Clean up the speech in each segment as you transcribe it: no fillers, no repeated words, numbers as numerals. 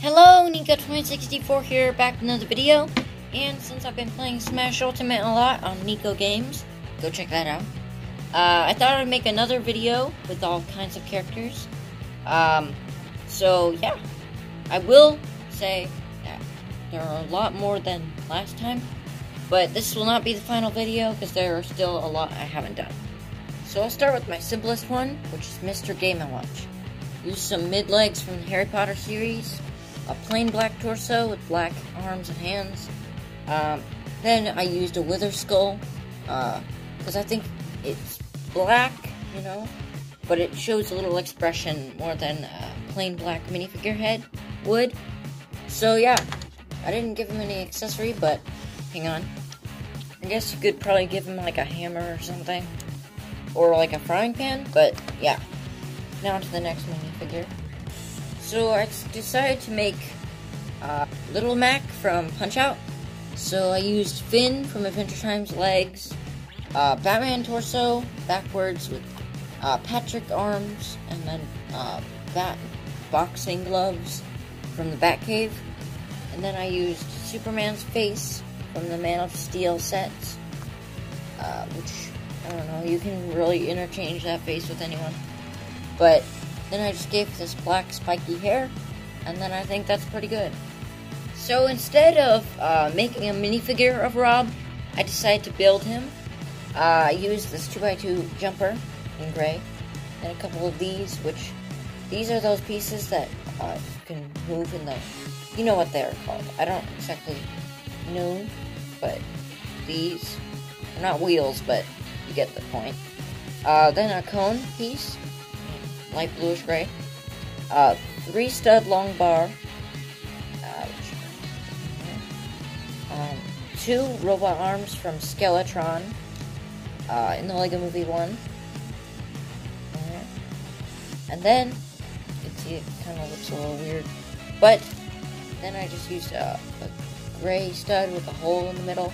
Hello, Nico2064 here, back with another video. And since I've been playing Smash Ultimate a lot on Nico Games, go check that out. I thought I'd make another video with all kinds of characters. So yeah, I will say that there are a lot more than last time, but this will not be the final video because there are still a lot I haven't done. So I'll start with my simplest one, which is Mr. Game & Watch. Use some mid-legs from the Harry Potter series. A plain black torso with black arms and hands. Then I used a wither skull, because I think it's black, you know, but it shows a little expression more than a plain black minifigure head would. So yeah, I didn't give him any accessory, but hang on. I guess you could probably give him like a hammer or something, or like a frying pan, but yeah. Now on to the next minifigure. So I decided to make Little Mac from Punch-Out! So I used Finn from Adventure Time's legs, Batman torso backwards with Patrick arms, and then Bat boxing gloves from the Batcave. And then I used Superman's face from the Man of Steel sets, which, I don't know, you can really interchange that face with anyone. But then I just gave this black spiky hair, and then I think that's pretty good. So instead of making a minifigure of R.O.B, I decided to build him. I used this 2x2 jumper in gray, and a couple of these, which, these are those pieces that you can move in the, you know what they're called. I don't exactly know, but these are not wheels, but you get the point. Then a cone piece, light bluish gray, 3 stud long bar, 2 robot arms from Skeletron in the Lego Movie 1, and then you can see it kind of looks a little weird, but then I just used a gray stud with a hole in the middle,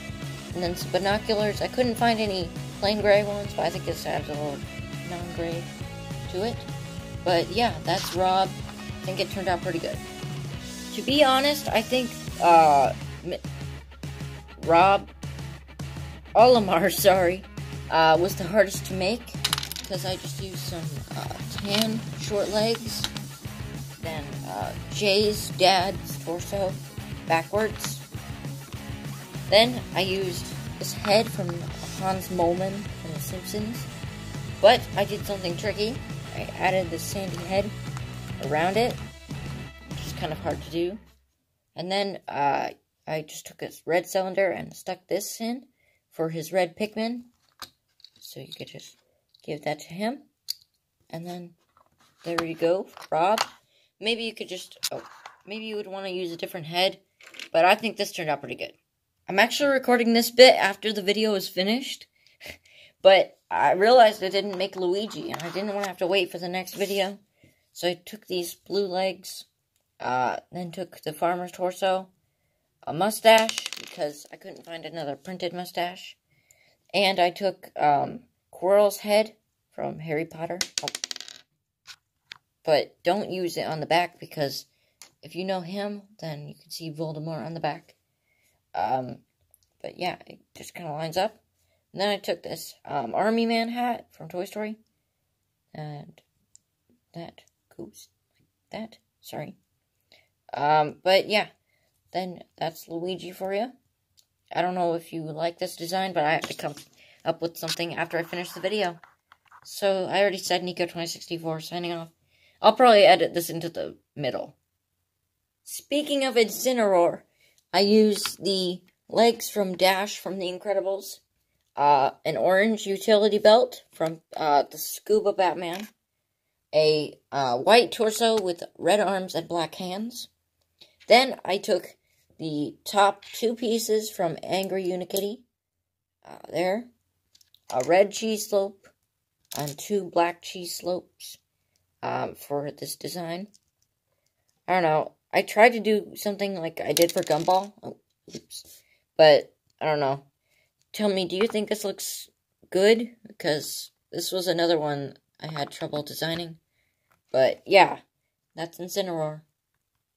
and then some binoculars. I couldn't find any plain gray ones, but I think this adds a little non-gray to it. But yeah, that's R.O.B. I think it turned out pretty good. To be honest, I think R.O.B. Olimar, sorry, was the hardest to make, because I just used some tan short legs, then Jay's dad's torso backwards. Then I used this head from Hans Moleman from The Simpsons, but I did something tricky. I added the sandy head around it, which is kind of hard to do. And then I just took this red cylinder and stuck this in for his red Pikmin. So you could just give that to him. And then there you go, R.O.B. Maybe you could just, maybe you would want to use a different head, but I think this turned out pretty good. I'm actually recording this bit after the video is finished, but I realized I didn't make Luigi, and I didn't want to have to wait for the next video. So I took these blue legs, then took the farmer's torso, a mustache, because I couldn't find another printed mustache, and I took Quirrell's head from Harry Potter. Oh. But don't use it on the back, because if you know him, then you can see Voldemort on the back. But yeah, it just kind of lines up. And then I took this Army Man hat from Toy Story, and that goes like that. Sorry. But yeah, then that's Luigi for you. I don't know if you like this design, but I have to come up with something after I finish the video. So I already said Nico2064 signing off. I'll probably edit this into the middle. Speaking of Incineroar, I used the legs from Dash from The Incredibles. An orange utility belt from the Scuba Batman, a white torso with red arms and black hands. Then I took the top 2 pieces from Angry Unikitty, there, a red cheese slope, and 2 black cheese slopes for this design. I don't know, I tried to do something like I did for Gumball, but I don't know. Tell me, do you think this looks good? Because this was another one I had trouble designing. But yeah, that's Incineroar.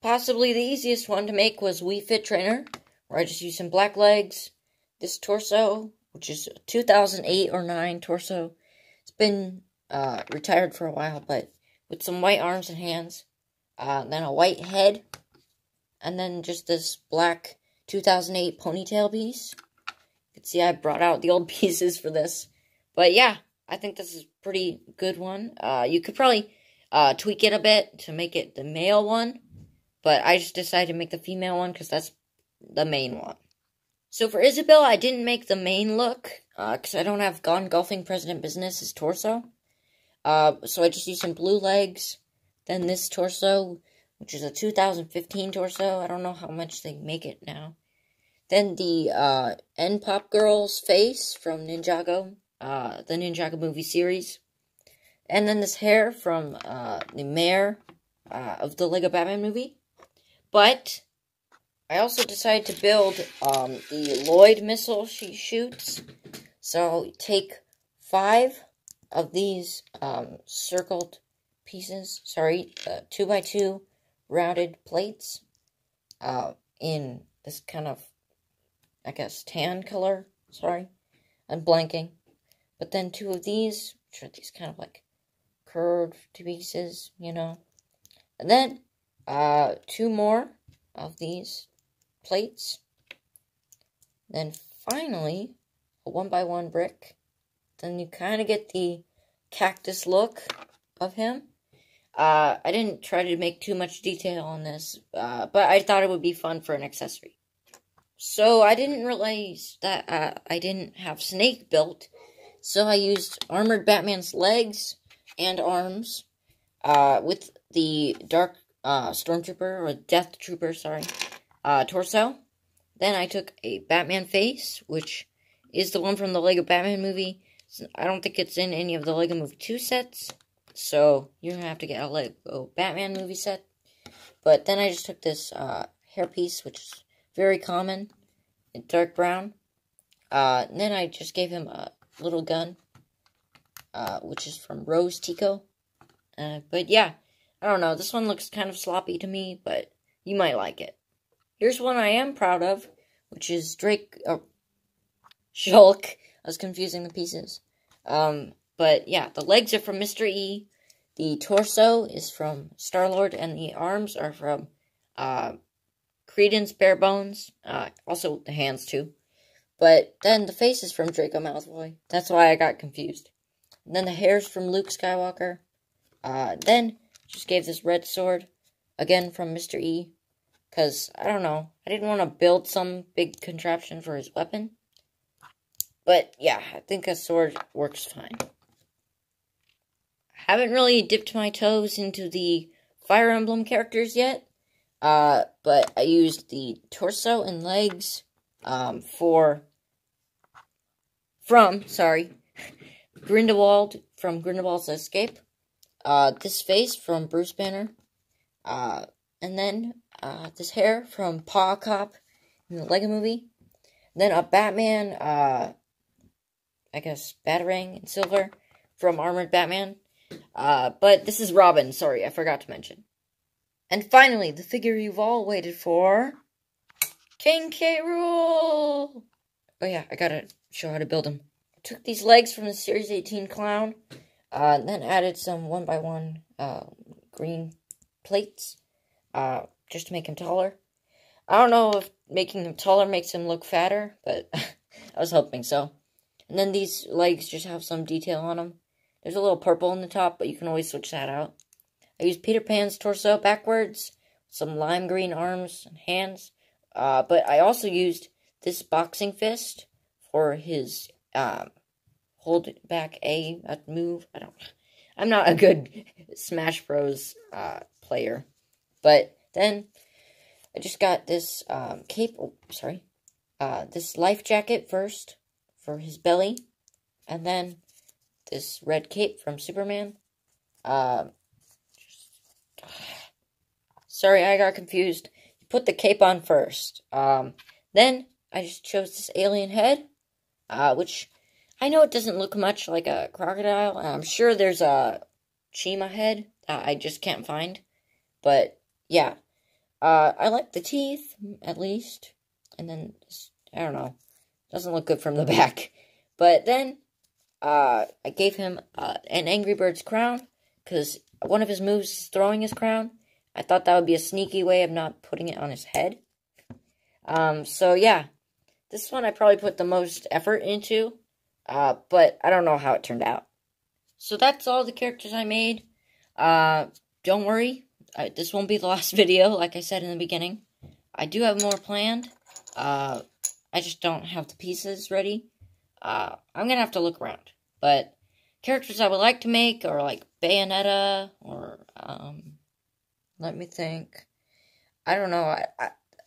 Possibly the easiest one to make was Wii Fit Trainer, where I just used some black legs, this torso, which is a 2008 or 9 torso. It's been retired for a while, but with some white arms and hands, then a white head, and then just this black 2008 ponytail piece. You can see I brought out the old pieces for this. But yeah, I think this is a pretty good one. You could probably tweak it a bit to make it the male one. But I just decided to make the female one because that's the main one. So for Isabel, I didn't make the main look because I don't have Gone Golfing President Business's torso. So I just used some blue legs. Then this torso, which is a 2015 torso. I don't know how much they make it now. Then the N-Pop Girl's face from Ninjago, the Ninjago movie series. And then this hair from the mayor of the Lego Batman movie. But I also decided to build the Lloyd missile she shoots. So take 5 of these circled pieces, 2x2 rounded plates in this kind of, I guess, tan color. Sorry, I'm blanking. But then 2 of these, which are these kind of like curved pieces, you know. And then 2 more of these plates. Then finally, a 1x1 brick. Then you kind of get the cactus look of him. I didn't try to make too much detail on this, but I thought it would be fun for an accessory. So I didn't realize that I didn't have Snake built, so I used Armored Batman's legs and arms with the Dark Stormtrooper, or Death Trooper, torso. Then I took a Batman face, which is the one from the Lego Batman movie. I don't think it's in any of the Lego Movie 2 sets, so you're going to have to get a Lego Batman movie set. But then I just took this hairpiece, which is very common, in dark brown. And then I just gave him a little gun, which is from Rose Tico. But yeah, I don't know, this one looks kind of sloppy to me, but you might like it. Here's one I am proud of, which is Shulk. I was confusing the pieces. But yeah, the legs are from Mr. E. The torso is from Star-Lord, and the arms are from Credence Barebones. Also the hands too. But then the face is from Draco Malfoy. That's why I got confused. And then the hair's from Luke Skywalker. Then just gave this red sword, again from Mr. E. Because, I don't know, I didn't want to build some big contraption for his weapon. But, yeah, I think a sword works fine. I haven't really dipped my toes into the Fire Emblem characters yet. But I used the torso and legs Grindelwald from Grindelwald's Escape. This face from Bruce Banner. And then this hair from Paw Cop in the Lego movie. Then a Batman, I guess, Batarang in silver from Armored Batman. But this is Robin, sorry, I forgot to mention. And finally, the figure you've all waited for, King K. Rool! Oh yeah, I gotta show how to build him. I took these legs from the Series 18 clown, and then added some 1x1 green plates, just to make him taller. I don't know if making him taller makes him look fatter, but I was hoping so. And then these legs just have some detail on them. There's a little purple in the top, but you can always switch that out. I used Peter Pan's torso backwards, some lime green arms and hands, but I also used this boxing fist for his hold back A move. I'm not a good Smash Bros. Player, but then I just got this cape. Oh, sorry, this life jacket first for his belly, and then this red cape from Superman. Sorry, I got confused. You put the cape on first. Then I just chose this alien head, which I know it doesn't look much like a crocodile. I'm sure there's a Chima head that I just can't find. But yeah, I like the teeth, at least. And then, I don't know. Doesn't look good from the back. But then, I gave him an Angry Birds crown, because one of his moves is throwing his crown. I thought that would be a sneaky way of not putting it on his head. So yeah, this one I probably put the most effort into, but I don't know how it turned out. So that's all the characters I made. Don't worry, this won't be the last video, like I said in the beginning. I do have more planned. I just don't have the pieces ready. I'm gonna have to look around. But characters I would like to make are like Bayonetta, or, let me think. I don't know,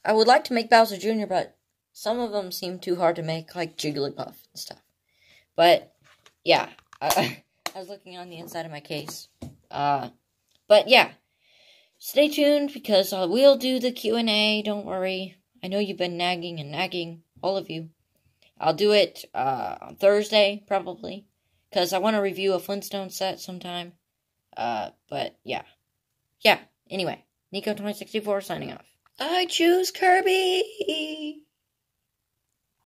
I would like to make Bowser Jr., but some of them seem too hard to make, like Jigglypuff and stuff. But, yeah, I was looking on the inside of my case. But, yeah, stay tuned, because I will do the Q&A, don't worry. I know you've been nagging, all of you. I'll do it on Thursday, probably, because I want to review a Flintstone set sometime. But, yeah. Yeah, anyway, Nico2064 signing off. I choose Kirby!